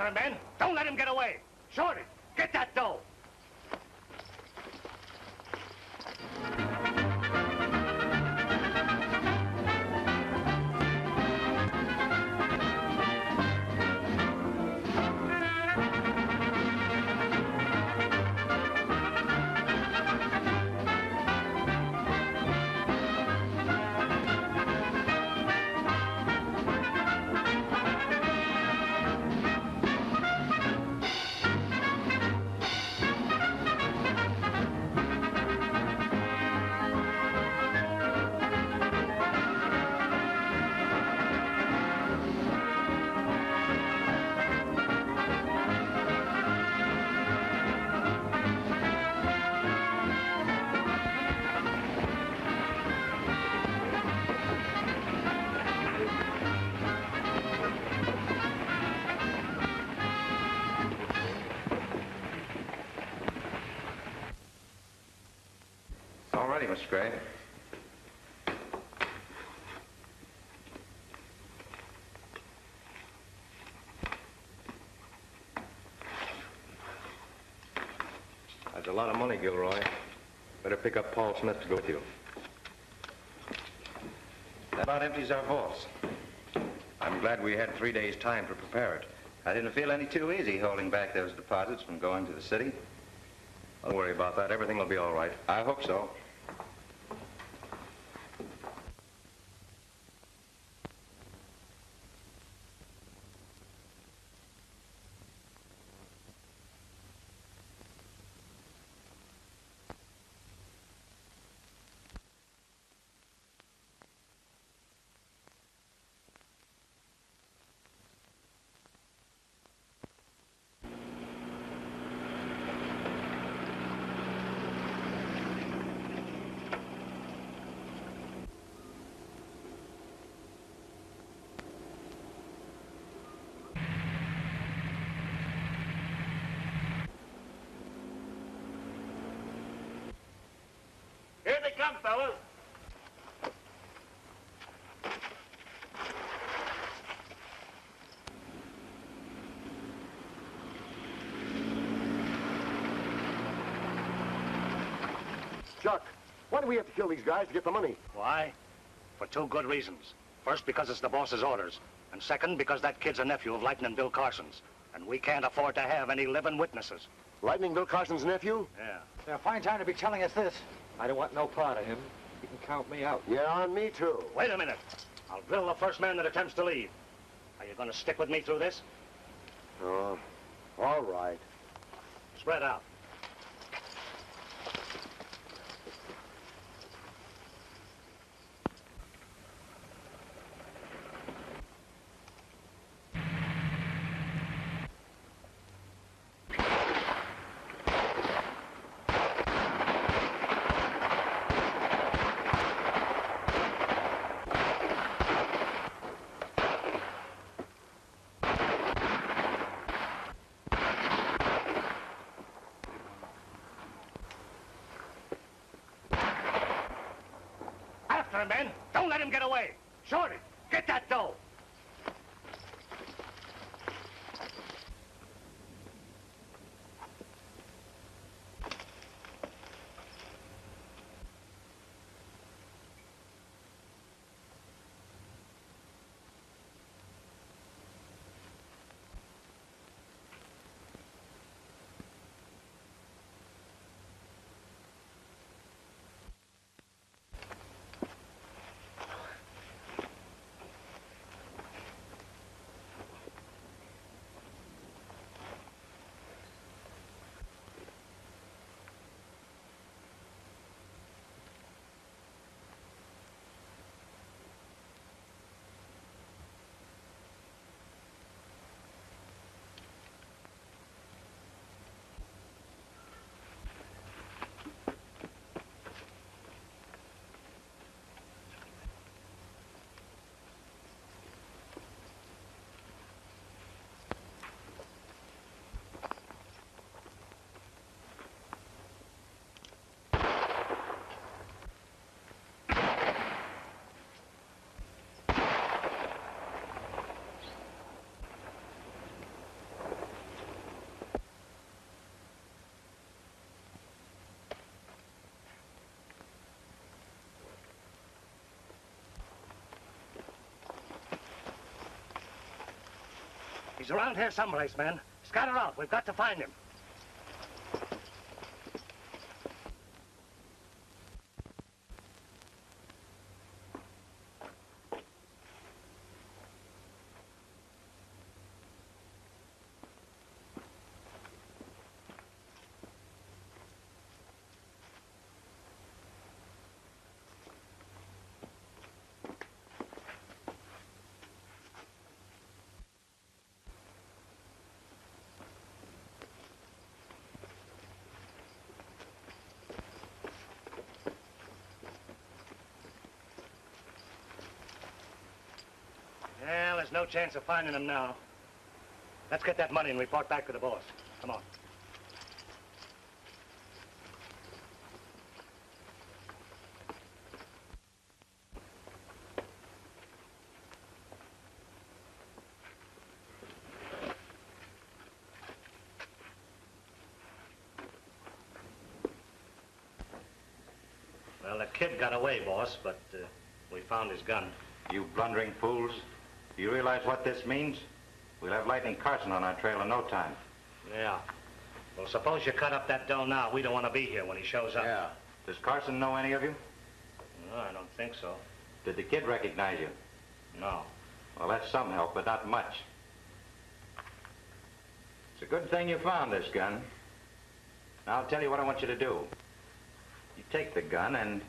After him, men. Don't let him get away. Shorty, get that dough. Mr. Gray. That's a lot of money, Gilroy. Better pick up Paul Smith to go with you. That about empties our vaults. I'm glad we had 3 days' time to prepare it. I didn't feel any too easy holding back those deposits from going to the city. Don't worry about that. Everything will be all right. I hope so. Here they come, fellas. Chuck, why do we have to kill these guys to get the money? Why? For 2 good reasons. First, because it's the boss's orders. And second, because that kid's a nephew of Lightning Bill Carson's. And we can't afford to have any living witnesses. Lightning Bill Carson's nephew? Yeah. Yeah, fine time to be telling us this. I don't want no part of him. You can count me out. Yeah, on me too. Wait a minute. I'll drill the first man that attempts to leave. Are you going to stick with me through this? Oh, all right. Spread out. After him, men. Don't let him get away. Shorty, get that dough. He's around here someplace, man. Scatter out. We've got to find him. Well, there's no chance of finding him now. Let's get that money and report back to the boss. Come on. Well, the kid got away, boss, but we found his gun. You blundering fools. Do you realize what this means? We'll have Lightning Carson on our trail in no time. Yeah. Well, suppose you cut up that dough now. We don't want to be here when he shows up. Yeah. Does Carson know any of you? No, I don't think so. Did the kid recognize you? No. Well, that's some help, but not much. It's a good thing you found this gun. Now, I'll tell you what I want you to do. You take the gun and...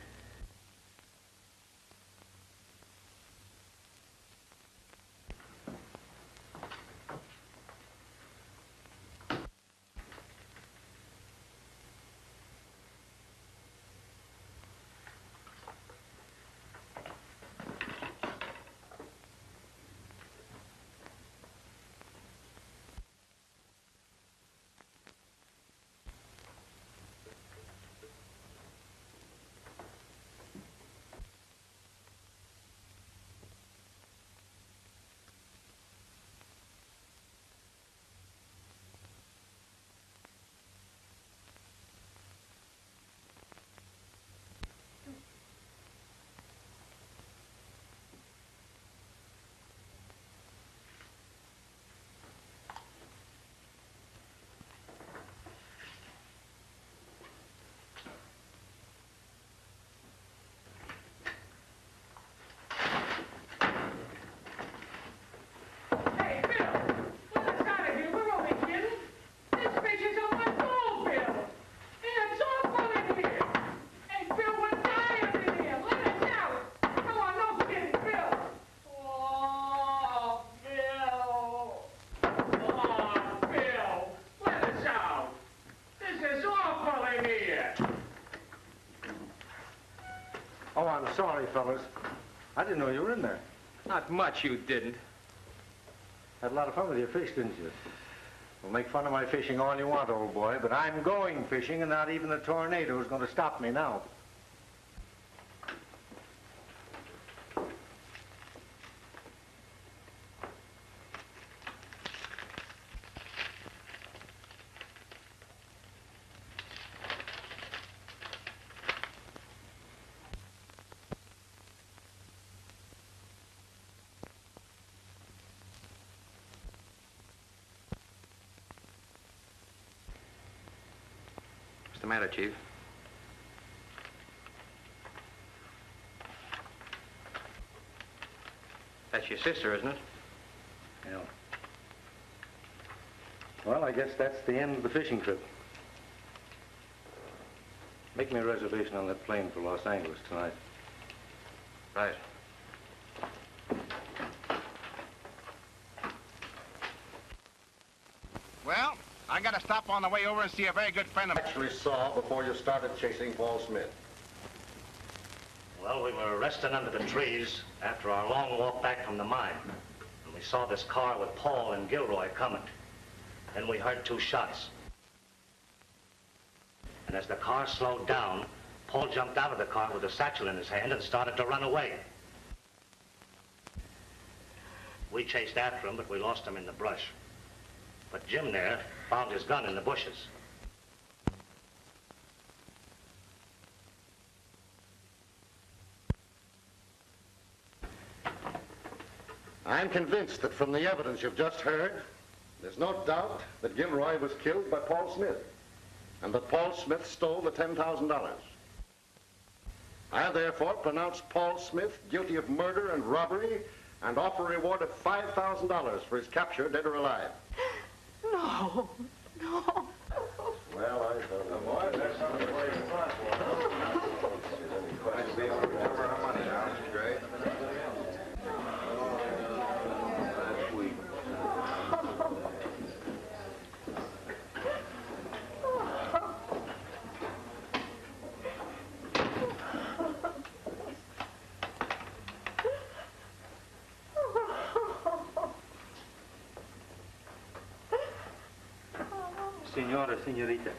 Oh, I'm sorry, fellas. I didn't know you were in there. Not much you didn't. Had a lot of fun with your fish, didn't you? Well, make fun of my fishing all you want, old boy, but I'm going fishing, and not even the tornado is going to stop me now. What's the matter, Chief? That's your sister, isn't it? Yeah. Well, I guess that's the end of the fishing trip. Make me a reservation on that plane for Los Angeles tonight. Right. Well, I gotta stop on the way over and see a very good friend of mine. Actually saw before you started chasing Paul Smith. Well, we were resting under the trees after our long walk back from the mine. And we saw this car with Paul and Gilroy coming. Then we heard 2 shots. And as the car slowed down, Paul jumped out of the car with a satchel in his hand and started to run away. We chased after him, but we lost him in the brush. But Jim there found his gun in the bushes. I'm convinced that from the evidence you've just heard, There's no doubt that Gilroy was killed by Paul Smith, and that Paul Smith stole the $10,000. I therefore pronounce Paul Smith guilty of murder and robbery and offer a reward of $5,000 for his capture, dead or alive. No, no. Well, I don't know. Boy, there's something for you. Great. Senora, senorita,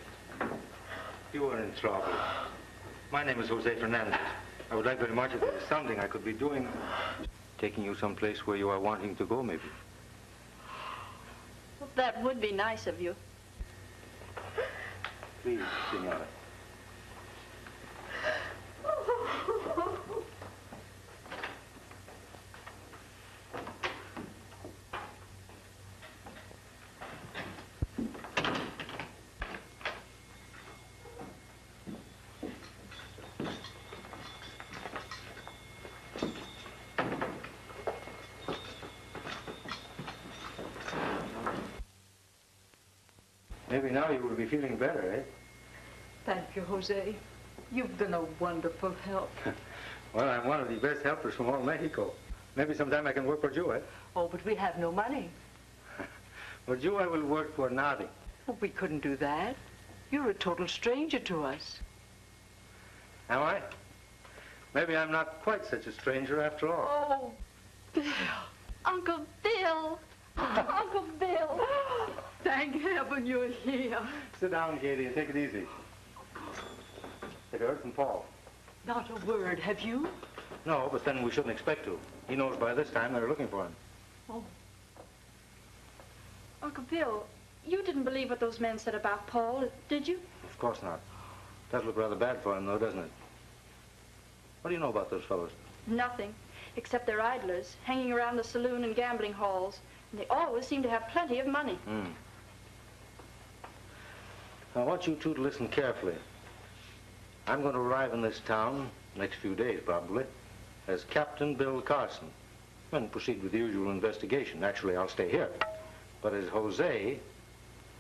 you are in trouble. My name is Jose Fernandez. I would like very much if there is something I could be doing. Taking you someplace where you are wanting to go, maybe. Well, that would be nice of you. Please, senora. Maybe now you will be feeling better, eh? Thank you, Jose. You've been a wonderful help. Well, I'm one of the best helpers from all Mexico. Maybe sometime I can work for you, eh? Oh, but we have no money. For you, I will work for nothing. Well, we couldn't do that. You're a total stranger to us. Am I? Maybe I'm not quite such a stranger after all. Oh, Bill. Uncle Bill. Uncle Bill. Thank heaven you're here. Sit down, Katie, and take it easy. Have you heard from Paul? Not a word, have you? No, but then we shouldn't expect to. He knows by this time they're looking for him. Oh. Uncle Bill, you didn't believe what those men said about Paul, did you? Of course not. Does look rather bad for him, though, doesn't it? What do you know about those fellows? Nothing, except they're idlers, hanging around the saloon and gambling halls. And they always seem to have plenty of money. I want you two to listen carefully. I'm going to arrive in this town next few days, probably, as Captain Bill Carson, and proceed with the usual investigation. Naturally, I'll stay here. But as Jose,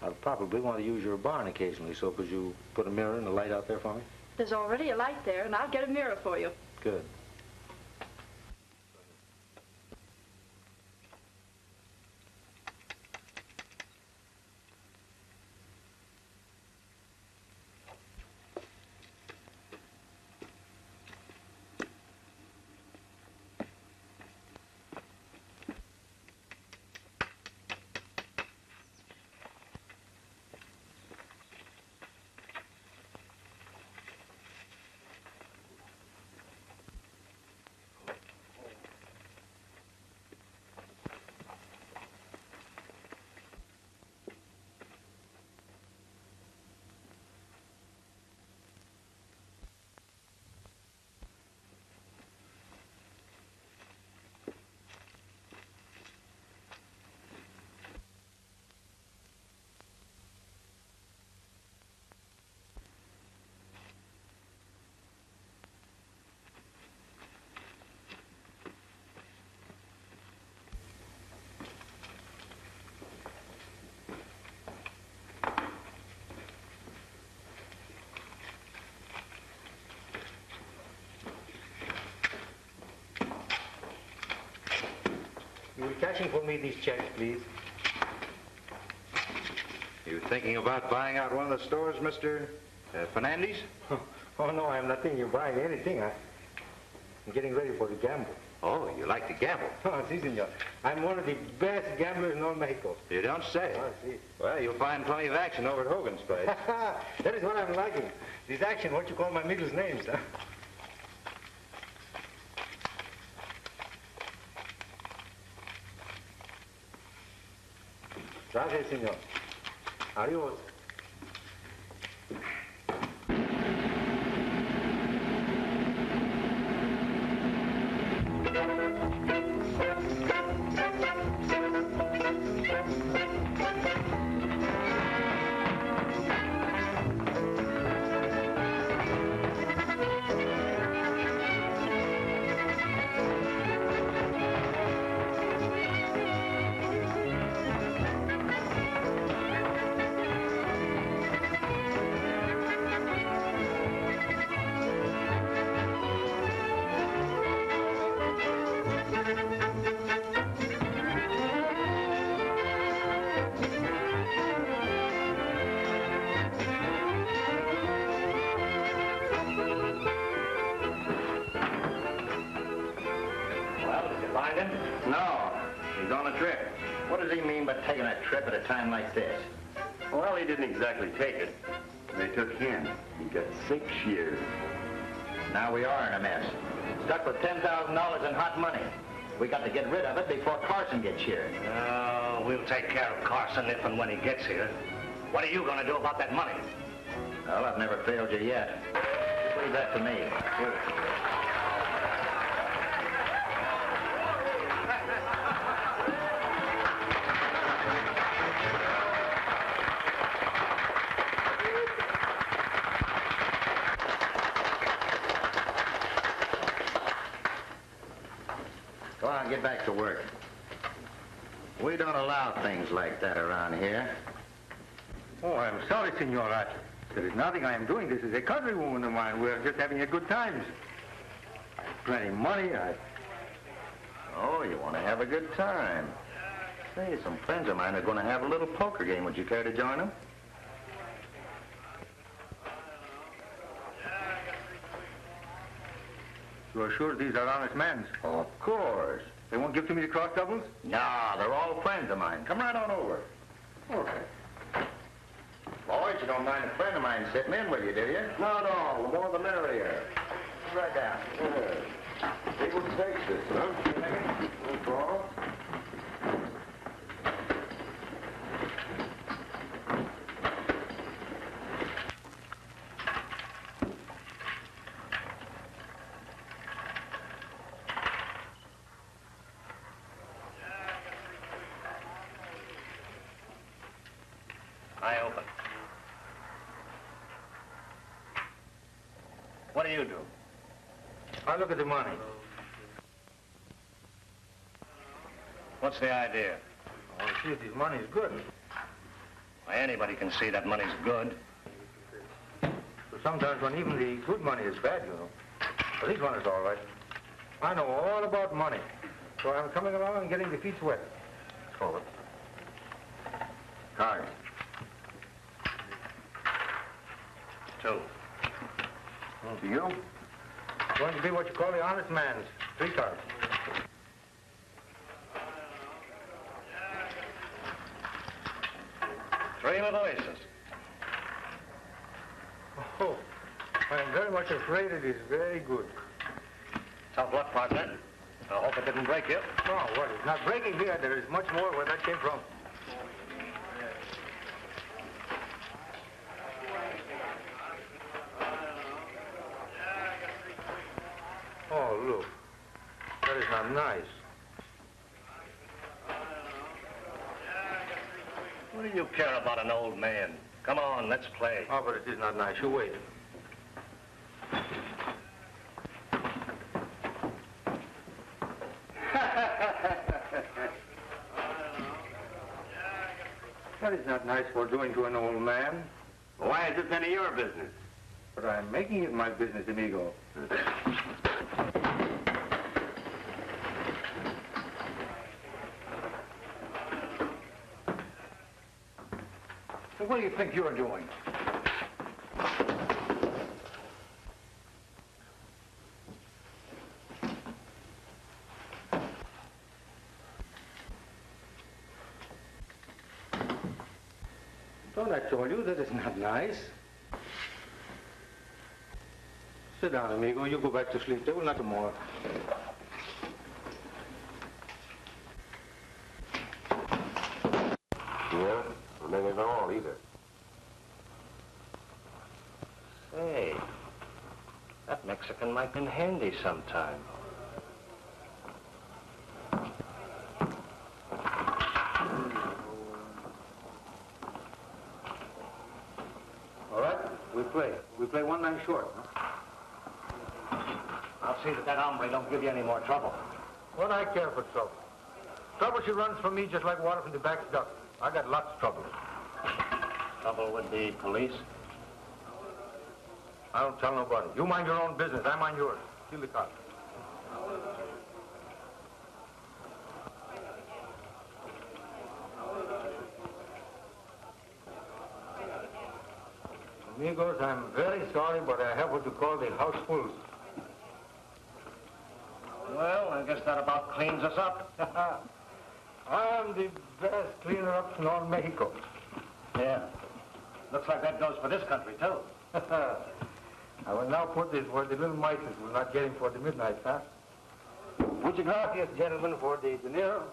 I'll probably want to use your barn occasionally, so could you put a mirror and a light out there for me? There's already a light there, and I'll get a mirror for you. Good. You will cashing for me these checks, please? You thinking about buying out one of the stores, Mr. Fernandez? Oh, no, I'm not thinking of buying anything. I'm getting ready for the gamble. Oh, you like to gamble? Oh, si, senor. I'm one of the best gamblers in all Mexico. You don't say. Oh, si. Well, you'll find plenty of action over at Hogan's place. That is what I'm liking. This action, what you call my middle names, huh? Gracias, senor. Adios. in? No. He's on a trip. What does he mean by taking a trip at a time like this? Well, he didn't exactly take it. They took him. He got 6 years. Now we are in a mess. Stuck with $10,000 in hot money. We got to get rid of it before Carson gets here. Oh, we'll take care of Carson if and when he gets here. What are you going to do about that money? Well, I've never failed you yet. Just leave that to me. Go on, get back to work. We don't allow things like that around here. Oh, I'm sorry, Senora. There is nothing I am doing. This is a countrywoman of mine. We're just having a good time. I have plenty of money. Oh, you want to have a good time. Say, some friends of mine are going to have a little poker game. Would you care to join them? You are sure these are honest men? Of course. They won't give to me the cross doubles? No, they're all friends of mine. Come right on over. Okay. Boys, you don't mind a friend of mine sitting in with you, do you? Not all. The more the merrier. Right down. See what takes this, huh? No problem. I open. What do you do? I look at the money. What's the idea? I want to see if this money is good. Why, anybody can see that money's good. So sometimes when even the good money is bad, you know. But this one is all right. I know all about money. So I'm coming along and getting the feet wet. Forward. Cards. 2. To you? Going to be what you call the honest man's. 3 cards. Three little aces. Oh, I am very much afraid it is very good. Tough luck, partner. I hope it didn't break you. No, what is not breaking here? There is much more where that came from. Oh, look. That is not nice. What do you care about an old man? Come on, let's play. Oh, but it is not nice. You wait. That is not nice for doing to an old man. Why is it none of your business? But I'm making it my business, amigo. So what do you think you're doing? Don't I told you that is not nice? Sit down, amigo. You go back to sleep. There will not tomorrow. Yeah, well, they ain't all either. Say, that Mexican might been handy sometime. All right, we play. We play one man short. Huh? I'll see that hombre don't give you any more trouble. What I care for trouble? Trouble she runs from me just like water from the back duck. I got lots of trouble. Trouble with the police? I don't tell nobody. You mind your own business. I mind yours. Steal the car. Amigos, I'm very sorry, but I have what you call the house full. Well, I guess that about cleans us up. I'm the best cleaner-up in all Mexico. Yeah. Looks like that goes for this country, too. I will now put this where the little mices will not get him for the midnight fast. Muchas gracias, gentlemen, for the dinero,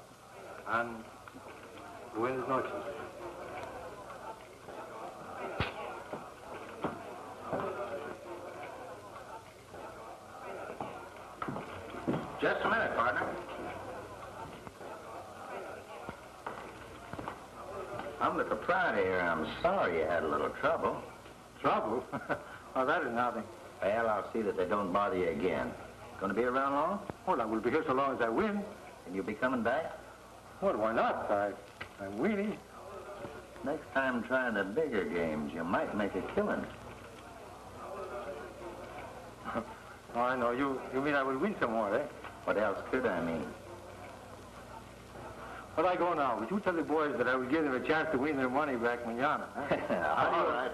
and buenas noches. Just a minute, partner. I'm the proprietor here. I'm sorry you had a little trouble. Trouble? Oh, that is nothing. Well, I'll see that they don't bother you again. Going to be around long? Well, I will be here so long as I win. And you'll be coming back? Well, why not? I'm winning. Next time, try the bigger games. You might make a killing. Oh, I know. You mean I will win some more, eh? What else could I mean? But I go now. Would you tell the boys that I will give them a chance to win their money back mañana? Huh? All right.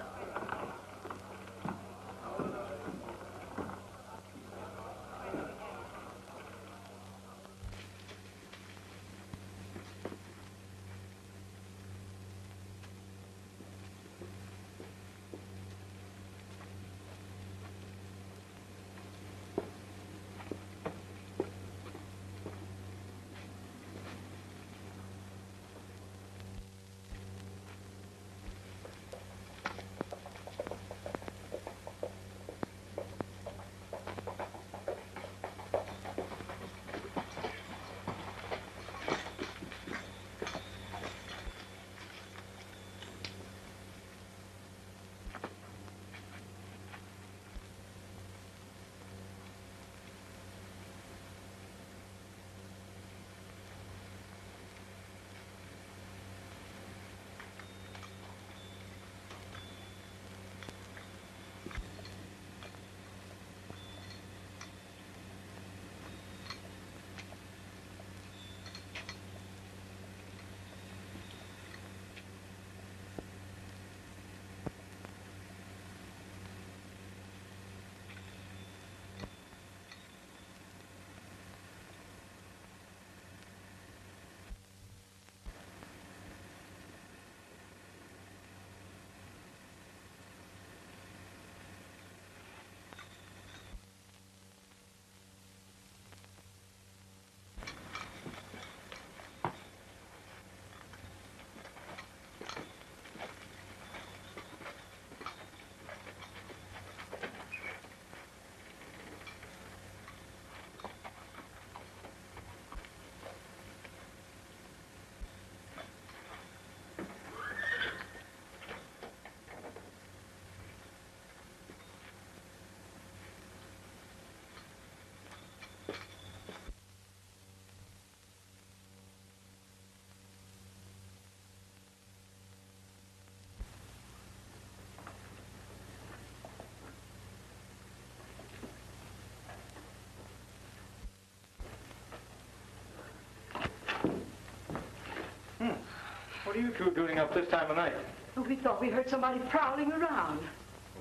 What are you two doing up this time of night? Oh, we thought we heard somebody prowling around.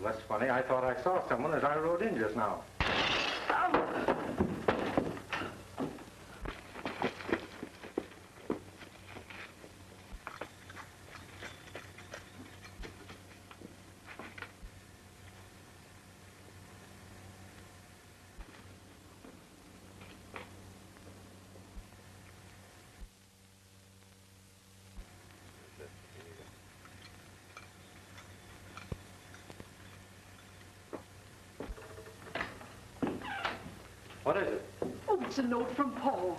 Well, that's funny. I thought I saw someone as I rode in just now. What is it? Oh, it's a note from Paul.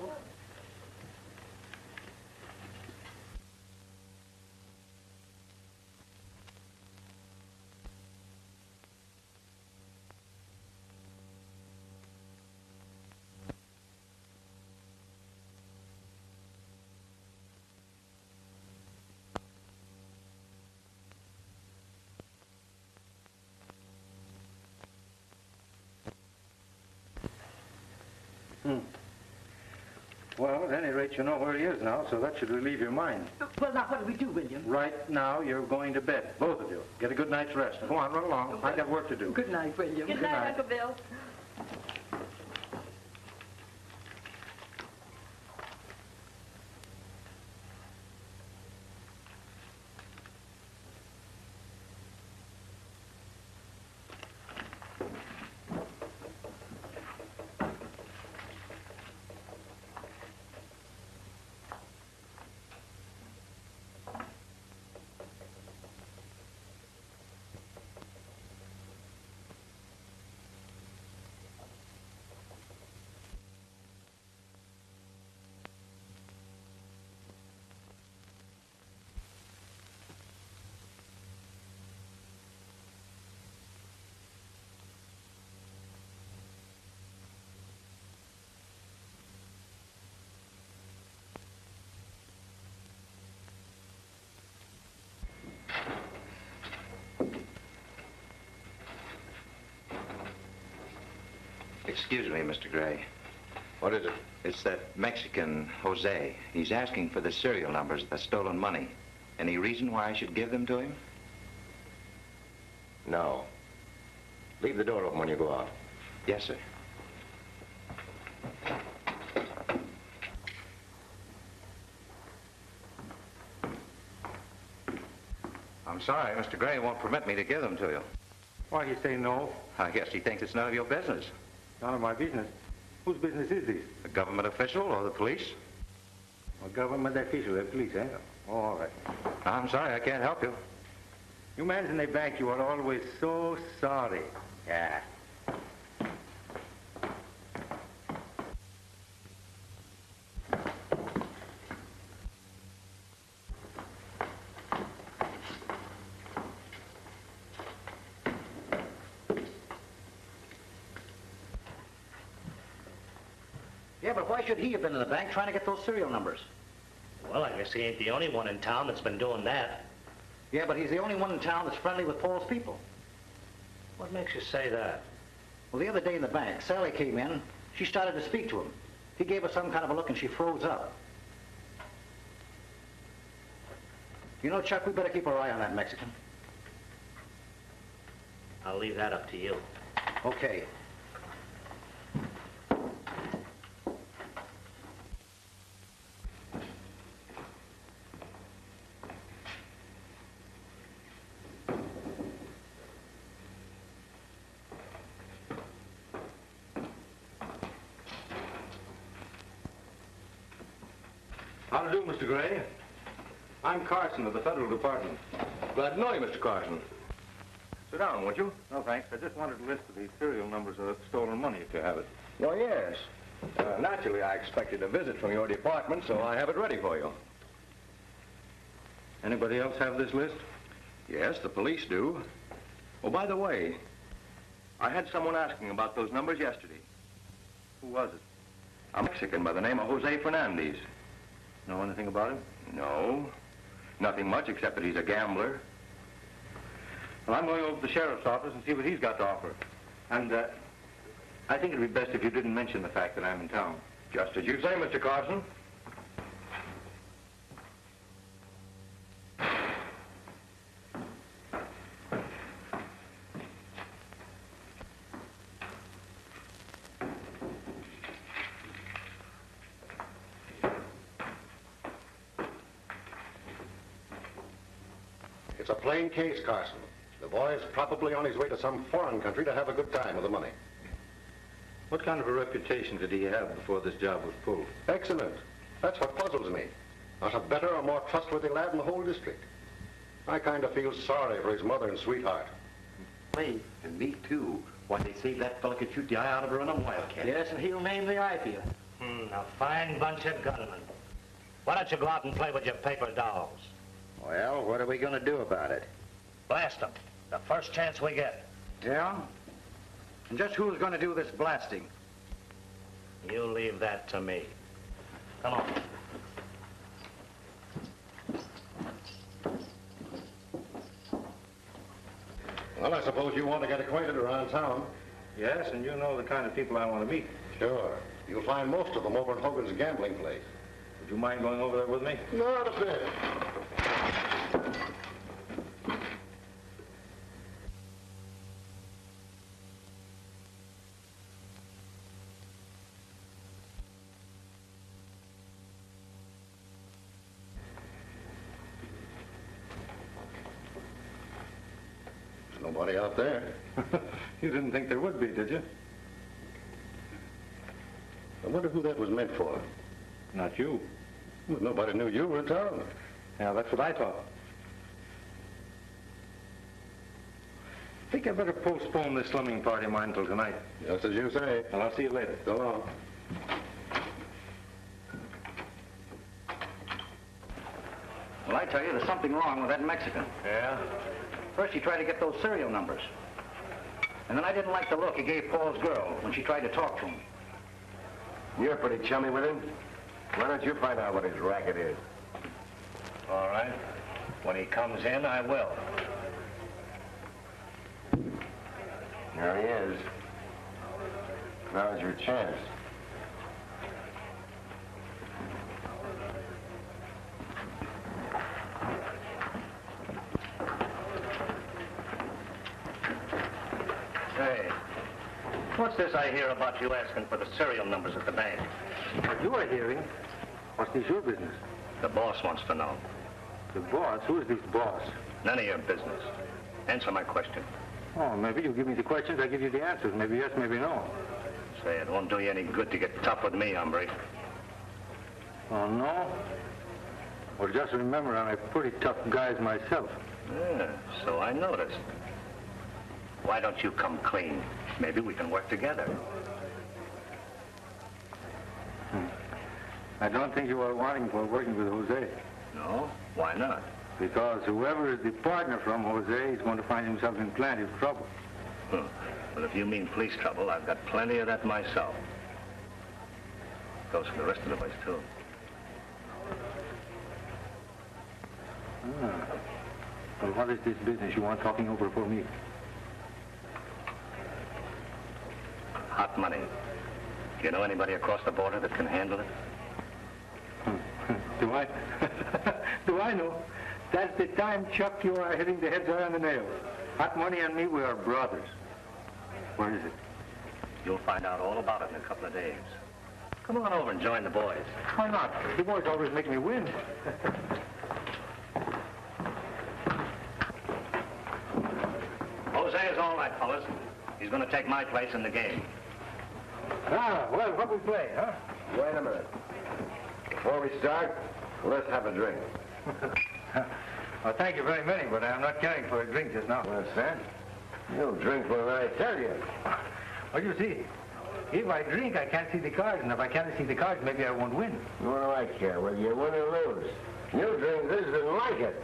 Well, at any rate, you know where he is now, so that should relieve your mind. Well, now, what do we do, William? Right now, you're going to bed, both of you. Get a good night's rest. Go on, run along. I got work to do. Good night, William. Good night, Uncle Bill. Excuse me, Mr. Gray. What is it? It's that Mexican, Jose. He's asking for the serial numbers of the stolen money. Any reason why I should give them to him? No. Leave the door open when you go out. Yes, sir. I'm sorry, Mr. Gray won't permit me to give them to you. Why you say no? I guess he thinks it's none of your business. None of my business. Whose business is this? The government official or the police? A government official, the police, eh? Oh, all right. I'm sorry, I can't help you. You men in the bank, you are always so sorry. Yeah. Yeah, but why should he have been in the bank trying to get those serial numbers? Well, I guess he ain't the only one in town that's been doing that. Yeah, but he's the only one in town that's friendly with Paul's people. What makes you say that? Well, the other day in the bank, Sally came in. She started to speak to him. He gave her some kind of a look and she froze up. You know, Chuck, we better keep our eye on that Mexican. I'll leave that up to you. Okay. How do you do, Mr. Gray? I'm Carson of the Federal Department. Glad to know you, Mr. Carson. Sit down, would you? No, thanks. I just wanted a list of the serial numbers of stolen money, if you have it. Oh, yes. Naturally, I expected a visit from your department, so I have it ready for you. Anybody else have this list? Yes, the police do. Oh, by the way, I had someone asking about those numbers yesterday. Who was it? A Mexican by the name of Jose Fernandez. Know anything about him? No, nothing much except that he's a gambler. Well, I'm going over to the sheriff's office and see what he's got to offer. And, I think it'd be best if you didn't mention the fact that I'm in town. Just as you say, Mr. Carson. It's a plain case, Carson. The boy's probably on his way to some foreign country to have a good time with the money. What kind of a reputation did he have before this job was pulled? Excellent. That's what puzzles me. Not a better or more trustworthy lad in the whole district. I kind of feel sorry for his mother and sweetheart. Me? And me, too. Why, they say that fella could shoot the eye out of her in a wildcat. Yes, and he'll name the eye for you. A fine bunch of gunmen. Why don't you go out and play with your paper dolls? Well, what are we going to do about it? Blast them. The first chance we get. Yeah? And just who's going to do this blasting? You leave that to me. Come on. Well, I suppose you want to get acquainted around town. Yes, and you know the kind of people I want to meet. Sure. You'll find most of them over at Hogan's gambling place. Would you mind going over there with me? Not a bit. There's nobody out there. You didn't think there would be, did you? I wonder who that was meant for. Not you. Well, nobody knew you were in town. Yeah, that's what I thought. I think I'd better postpone this slumming party of mine until tonight. Just as you say. And I'll see you later. So long. Well, I tell you, there's something wrong with that Mexican. Yeah? First, he tried to get those serial numbers. And then I didn't like the look he gave Paul's girl when she tried to talk to him. You're pretty chummy with him. Why don't you find out what his racket is? All right. When he comes in, I will. There he is. Now's your chance. Hey, what's this I hear about you asking for the serial numbers at the bank? What you are hearing? What's this your business? The boss wants to know. The boss? Who is this boss? None of your business. Answer my question. Oh, maybe you give me the questions, I give you the answers. Maybe yes, maybe no. Say, it won't do you any good to get tough with me, hombre. Oh, no? Well, just remember, I'm a pretty tough guy myself. Yeah, so I noticed. Why don't you come clean? Maybe we can work together. I don't think you are wanting for working with Jose. No? Why not? Because whoever is the partner from Jose is going to find himself in plenty of trouble. Well, if you mean police trouble, I've got plenty of that myself. Goes for the rest of the boys, too. Well, what is this business you want talking over for me? Hot money. Do you know anybody across the border that can handle it? Do I? Do I know? That's the time, Chuck, you are hitting the heads around the nails. Hot money and me, we are brothers. Where is it? You'll find out all about it in a couple of days. Come on over and join the boys. Why not? The boys always make me win. Jose is all right, fellas. He's going to take my place in the game. Ah, well, what we play, huh? Wait a minute. Before we start, let's have a drink. Well, thank you very many, but I'm not caring for a drink just now. What's that? You'll drink when I tell you. Well, you see, if I drink, I can't see the cards, and if I can't see the cards, maybe I won't win. What do I care whether you win or lose? You drink this and like it.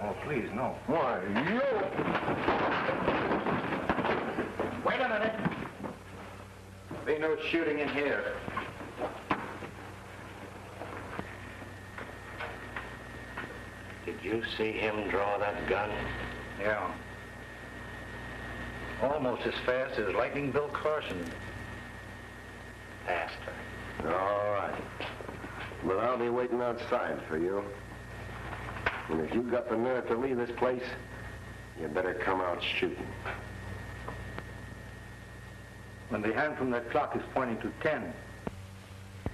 Oh, please, no. Why, you... Wait a minute. Be no shooting in here. Did you see him draw that gun? Yeah. Almost as fast as Lightning Bill Carson. Faster. All right. But I'll be waiting outside for you. And if you've got the nerve to leave this place, you better come out shooting. When the hand from that clock is pointing to 10,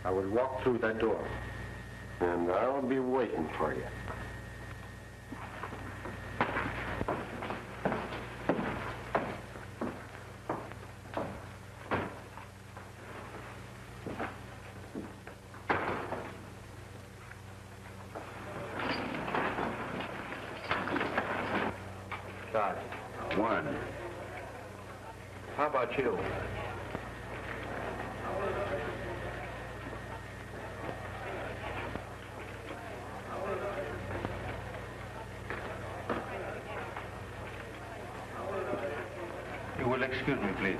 I will walk through that door. And I'll be waiting for you. Start. 1. How about you? You will excuse me, please.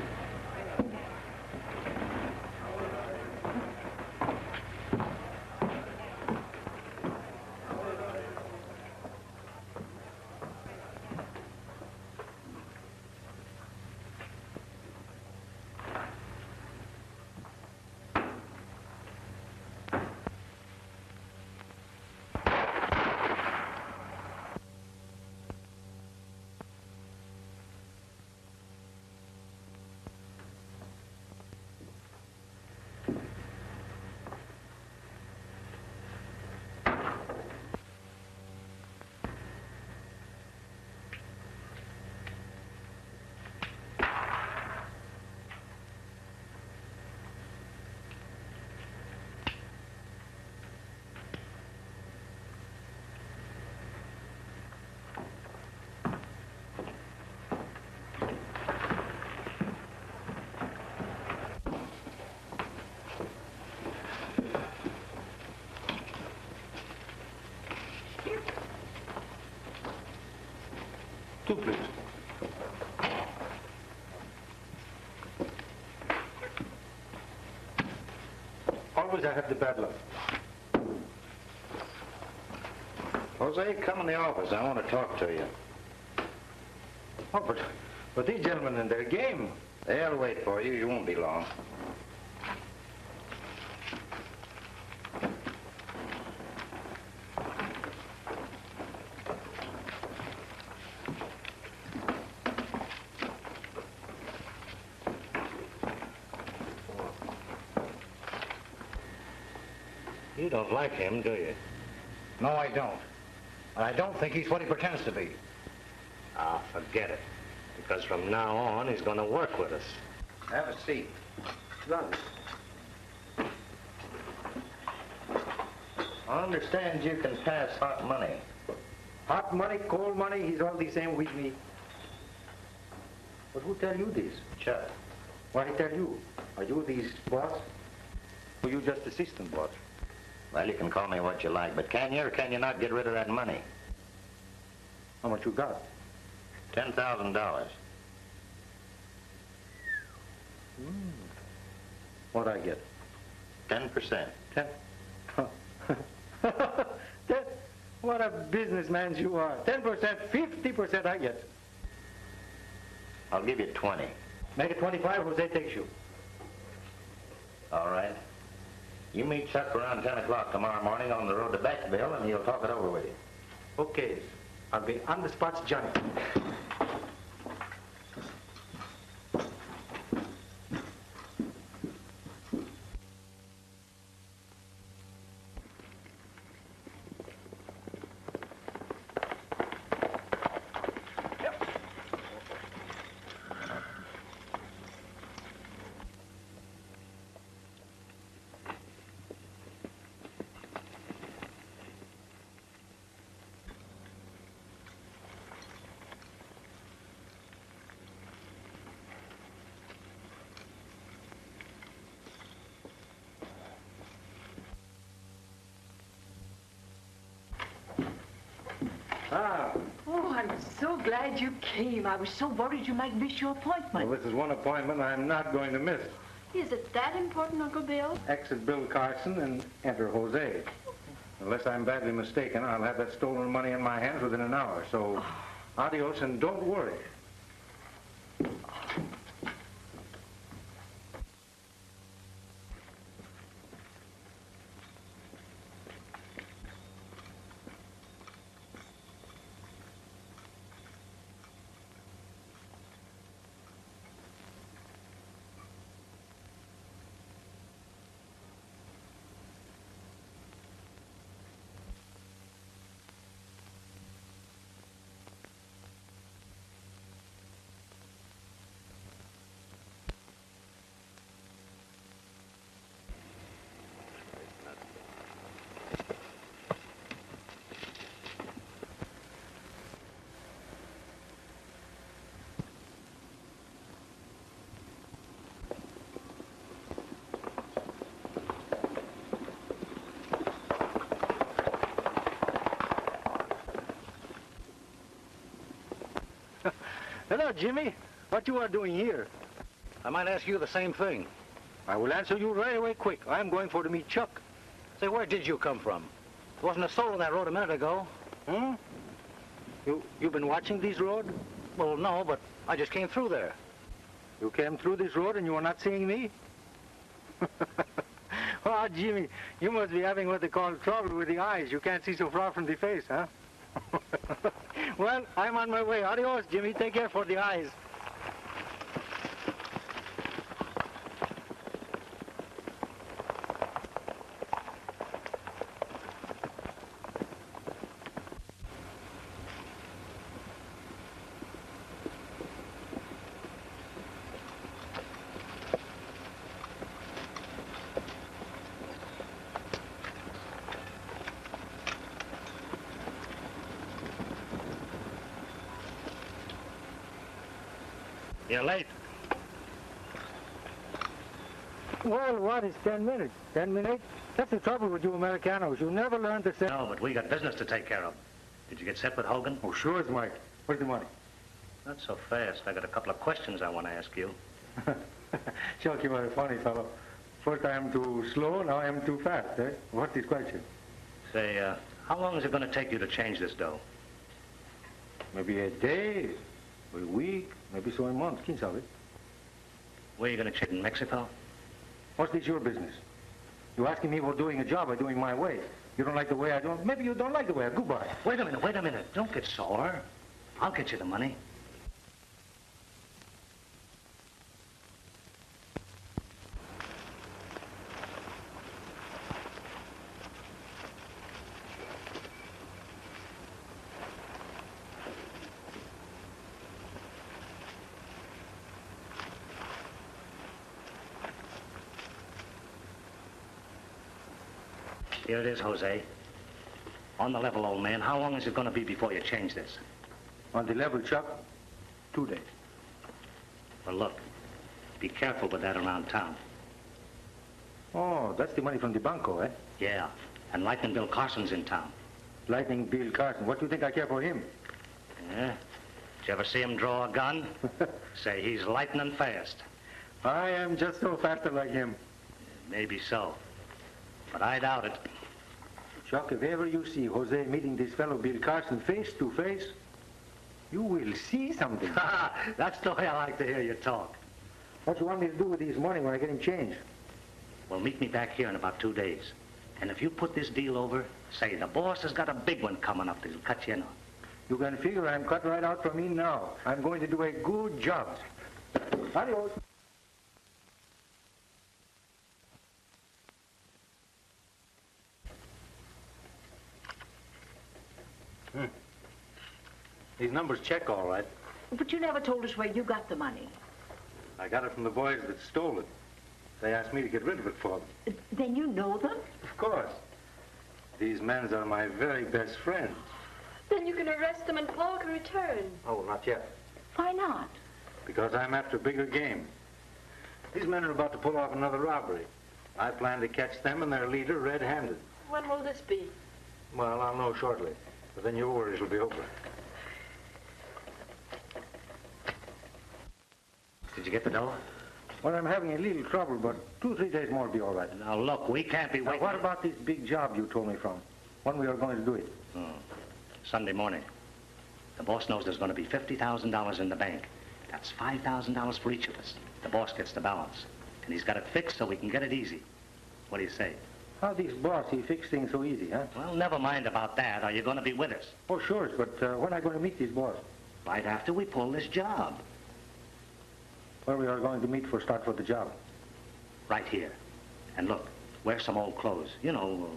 Two, please. Always I have the bad luck. Jose, come in the office. I want to talk to you. Oh, but these gentlemen in their game, They'll wait for you. You won't be long. You don't like him, do you? No, I don't. And I don't think he's what he pretends to be. Ah, forget it. Because from now on, he's going to work with us. Have a seat. I understand you can pass hot money. Hot money, cold money, he's all the same with me. But who tell you this? Chuck. Why he tell you? Are you this boss? Or you just assistant boss? Well, you can call me what you like, but can you or can you not get rid of that money? How much you got? $10,000. What I get? 10%. 10? What a businessman you are. 10%, 50% I get. I'll give you 20. Make it 25, Jose takes you. All right. You meet Chuck around 10 o'clock tomorrow morning on the road to Betrayal, and he'll talk it over with you. Okay. I'll be on the spot, Johnny. Oh, I'm so glad you came. I was so worried you might miss your appointment. Well, this is one appointment I'm not going to miss. Is it that important, Uncle Bill? Exit Bill Carson and enter Jose. Unless I'm badly mistaken, I'll have that stolen money in my hands within an hour. So, adios and don't worry. Hello, Jimmy. What you are doing here? I might ask you the same thing. I will answer you right away quick. I'm going for to meet Chuck. Say, where did you come from? There wasn't a soul on that road a minute ago. Hmm? You've been watching this road? Well, no, but I just came through there. You came through this road and you are not seeing me? Oh, Jimmy, you must be having what they call trouble with the eyes. You can't see so far from the face, huh? Well, I'm on my way. Adios, Jimmy. Take care for the eyes. You're late. Well, what is 10 minutes? 10 minutes? That's the trouble with you Americanos. You never learn to say... No, but we got business to take care of. Did you get set with Hogan? Oh, sure it's Mike. Where's the money? Not so fast. I got a couple of questions I want to ask you. Chuck, you are a funny fellow. First I am too slow, now I am too fast, eh? What's the question? Say, how long is it going to take you to change this dough? Maybe a day, or a week, maybe so a month. Quién sabe? Where are you going to check, in Mexico? What's this your business? You asking me about doing a job or doing my way? You don't like the way I do it? Maybe you don't like the way I... Goodbye. Wait a minute. Don't get sore. I'll get you the money. Here it is, Jose. On the level, old man. How long is it going to be before you change this? On the level, Chuck, 2 days. Well, look. Be careful with that around town. Oh, that's the money from the banco, eh? Yeah. And Lightning Bill Carson's in town. Lightning Bill Carson. What do you think I care for him? Yeah? Did you ever see him draw a gun? Say, he's lightning fast. I am just so faster like him. Maybe so. But I doubt it. Chuck, if ever you see Jose meeting this fellow Bill Carson face to face, you will see something. That's the way I like to hear you talk. What do you want me to do with his money when I get him changed? Well, meet me back here in about 2 days. And if you put this deal over, say, the boss has got a big one coming up that he'll cut you in on. You can figure I'm cut right out from me now. I'm going to do a good job. Adios. These numbers check all right. But you never told us where you got the money. I got it from the boys that stole it. They asked me to get rid of it for them. Then you know them? Of course. These men are my very best friends. Then you can arrest them and Paul can return. Oh, not yet. Why not? Because I'm after bigger game. These men are about to pull off another robbery. I plan to catch them and their leader red-handed. When will this be? Well, I'll know shortly. But then your worries will be over. Did you get the dough? Well, I'm having a little trouble, but 2 or 3 days more will be all right. Now, look, we can't be waiting. Now, what about this big job you told me from? When we are going to do it? Sunday morning. The boss knows there's going to be $50,000 in the bank. That's $5,000 for each of us. The boss gets the balance. And he's got it fixed so we can get it easy. What do you say? How this boss, he fix things so easy, huh? Well, never mind about that. Are you going to be with us? Oh, sure, but when are I going to meet this boss? Right after we pull this job. Where we are going to meet for start for the job? Right here. And look, wear some old clothes. You know,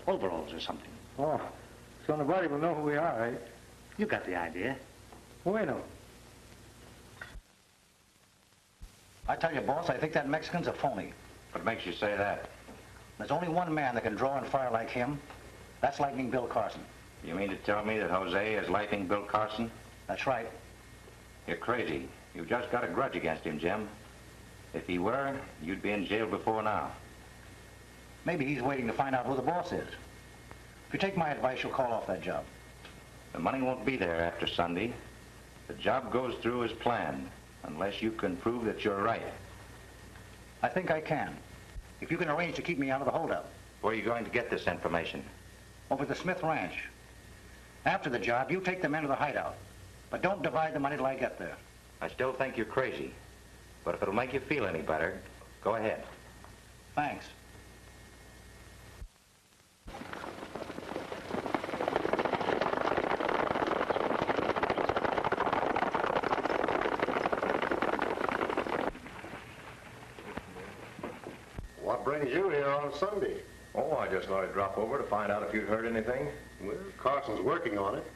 overalls or something. Oh, so nobody will know who we are, eh? You got the idea. Bueno. I tell you, boss, I think that Mexican's a phony. What makes you say that? There's only one man that can draw and fire like him. That's Lightning Bill Carson. You mean to tell me that Jose is Lightning Bill Carson? That's right. You're crazy. You've just got a grudge against him, Jim. If he were, you'd be in jail before now. Maybe he's waiting to find out who the boss is. If you take my advice, you'll call off that job. The money won't be there after Sunday. The job goes through as planned, unless you can prove that you're right. I think I can. If you can arrange to keep me out of the holdup. Where are you going to get this information? Over at the Smith Ranch. After the job, you take the men to the hideout. But don't divide the money till I get there. I still think you're crazy. But if it'll make you feel any better, go ahead. Thanks. What brings you here on Sunday? Oh, I just thought I'd drop over to find out if you'd heard anything. Well, Carson's working on it.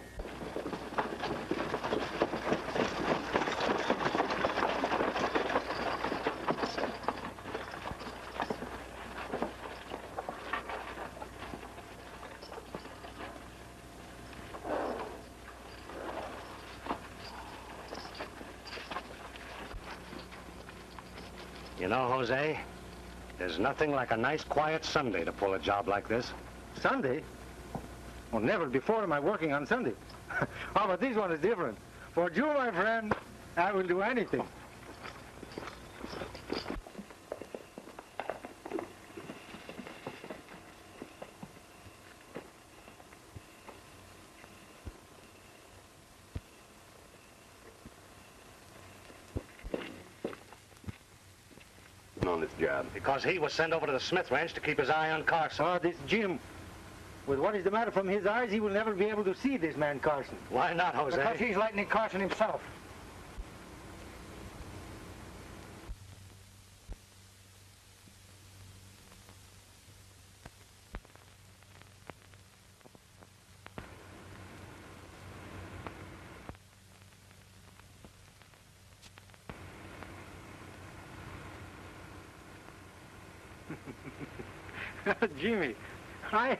You know, Jose, there's nothing like a nice, quiet Sunday to pull a job like this. Sunday? Well, never before am I working on Sunday. Oh, but this one is different. For you, my friend, I will do anything. Carson on this job? Because he was sent over to the Smith Ranch to keep his eye on Carson. Oh, this Jim. With what is the matter from his eyes, he will never be able to see this man Carson. Why not, Jose? Because he's lightning Carson himself. Jimmy, I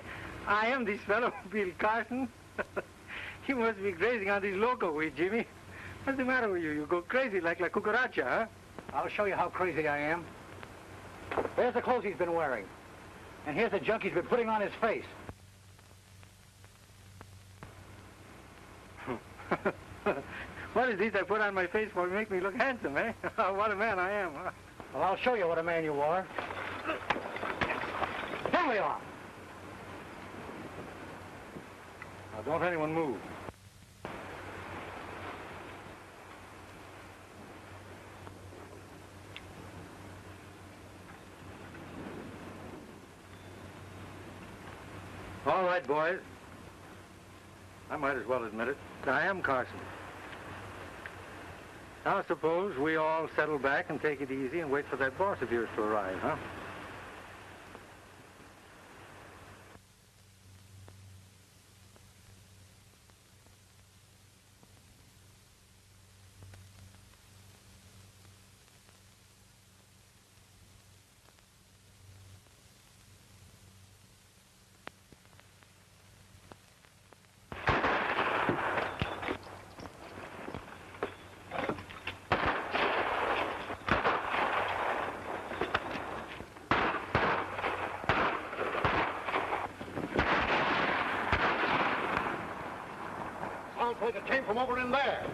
am this fellow, Bill Carson. You must be grazing on this loco weed, Jimmy. What's the matter with you? You go crazy like La Cucaracha, huh? I'll show you how crazy I am. There's the clothes he's been wearing. And here's the junk he's been putting on his face. What is this I put on my face for to make me look handsome, eh? What a man I am, huh? Well, I'll show you what a man you are. Here we are. Now, don't anyone move. All right, boys. I might as well admit it. I am Carson. Now, suppose we all settle back and take it easy and wait for that boss of yours to arrive, huh? Sounds like it came from over in there.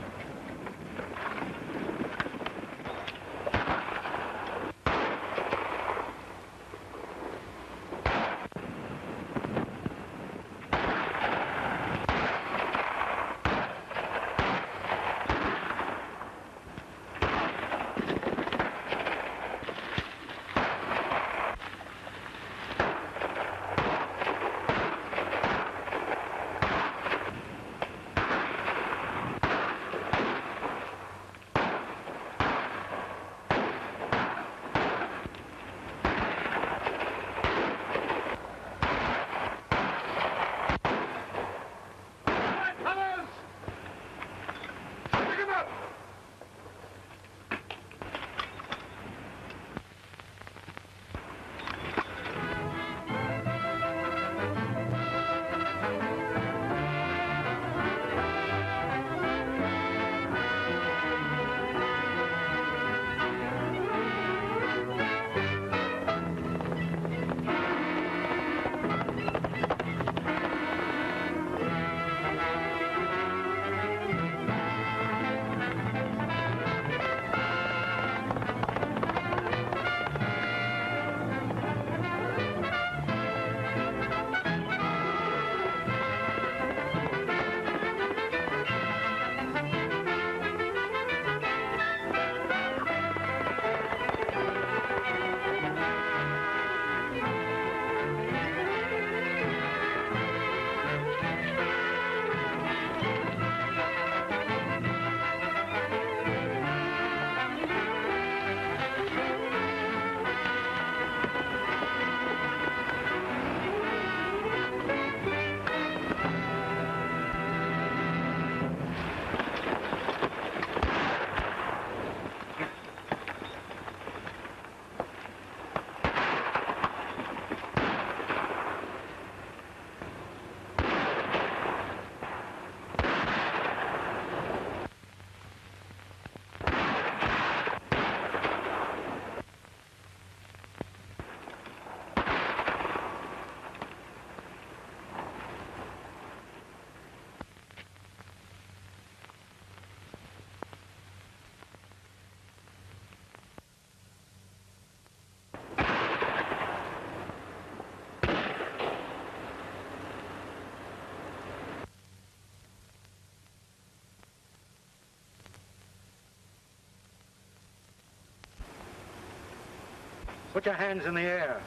Put your hands in the air.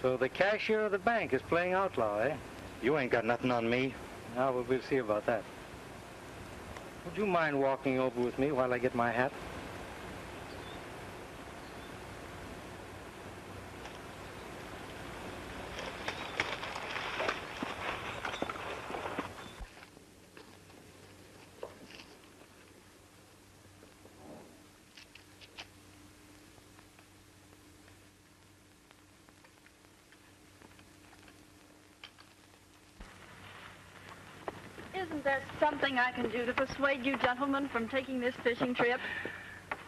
So the cashier of the bank is playing outlaw, eh? You ain't got nothing on me. Now, we'll see about that. Would you mind walking over with me while I get my hat? Isn't there something I can do to persuade you gentlemen from taking this fishing trip?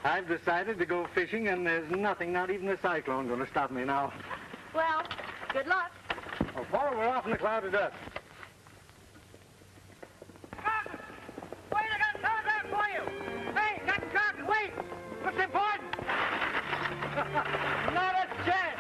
I've decided to go fishing, and there's nothing, not even a cyclone, going to stop me now. Well, good luck. Oh, Paul, we're off in the cloud of dust. Carson! Wait, I got a telegram for you! Hey, Captain Carson, wait! What's important? Not a chance!